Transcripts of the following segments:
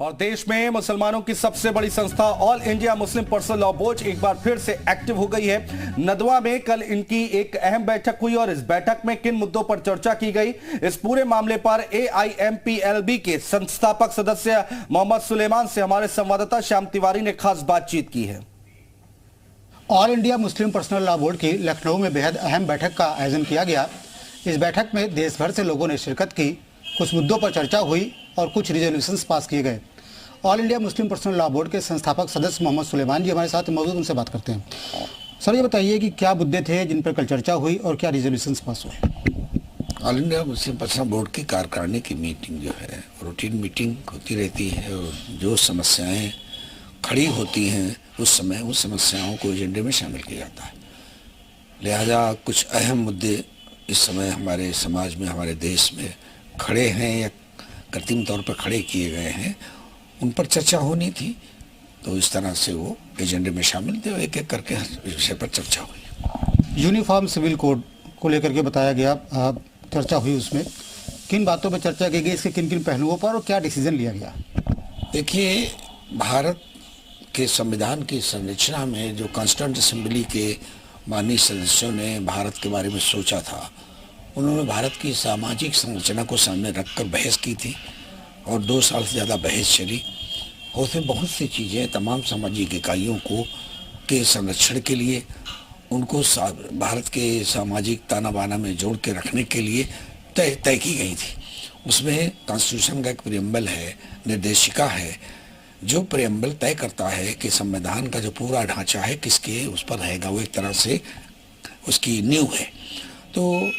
और देश में मुसलमानों की सबसे बड़ी संस्था all India Muslim personal law board एक बार फिर से एक्टिव हो गई है। नदवा में कल इनकी एक अहम बैठक हुई और इस बैठक में किन मुद्दों पर चर्चा की गई, इस पूरे मामले पर AIMPLB के संस्थापक सदस्य मोहम्मद सुलेमान से हमारे संवाददाता श्याम तिवारी ने खास बातचीत की है। All India Muslim personal law board की लखनऊ में बेहद अहम बैठक का आयोजन किया गया। इस बैठक में देश भर से लोगों ने शिरकत की, कुछ मुद्दों पर चर्चा हुई और कुछ रिजोल्यूशंस पास किए गए। All India Muslim personal law board के संस्थापक सदस्य मोहम्मद सुलेमान जी हमारे साथ मौजूद, उनसे बात करते हैं। सर, ये बताइए कि क्या मुद्दे थे जिन पर कल चर्चा हुई और क्या रिजोल्यूशंस पास हुए? All India Muslim personal board की कार्यकारिणी की मीटिंग जो है रूटीन मीटिंग होती रहती है और जो समस्याएं खड़ी होती हैं उस समय उन समस्याओं को एजेंडे में शामिल किया जाता है। लिहाजा कुछ अहम मुद्दे इस समय हमारे समाज में, हमारे देश में खड़े हैं या कृत्रिम तौर पर खड़े किए गए हैं, उन पर चर्चा होनी थी, तो इस तरह से वो एजेंडे में शामिल थे और एक एक करके विषय पर चर्चा हुई। यूनिफॉर्म सिविल कोड को लेकर के बताया गया, चर्चा हुई, उसमें किन बातों पर चर्चा की गई, इसके किन किन पहलुओं पर और क्या डिसीजन लिया गया? देखिए, भारत के संविधान की संरचना में जो कॉन्स्टिट्यूएंट असेंबली के माननीय सदस्यों ने भारत के बारे में सोचा था, उन्होंने भारत की सामाजिक संरचना को सामने रखकर बहस की थी और 2 साल से ज़्यादा बहस चली। उसमें बहुत सी चीज़ें तमाम सामाजिक इकाइयों को के संरक्षण के लिए, उनको भारत के सामाजिक ताना बाना में जोड़ के रखने के लिए तय की गई थी। उसमें कॉन्स्टिट्यूशन का एक प्रियम्बल है, निर्देशिका है, जो प्रियम्बल तय करता है कि संविधान का जो पूरा ढांचा है किसके उस पर रहेगा, वो एक तरह से उसकी नींव है। तो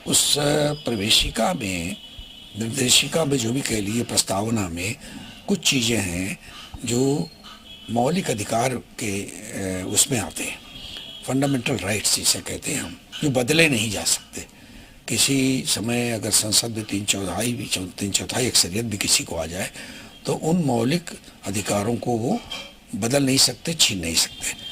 उस प्रवेशिका में, निर्देशिका में जो भी कह लिए, प्रस्तावना में कुछ चीज़ें हैं जो मौलिक अधिकार के उसमें आते हैं, फंडामेंटल राइट्स जिसे कहते हैं हम, जो बदले नहीं जा सकते। किसी समय अगर संसद में 3/4 अक्सरियत भी किसी को आ जाए तो उन मौलिक अधिकारों को वो बदल नहीं सकते, छीन नहीं सकते।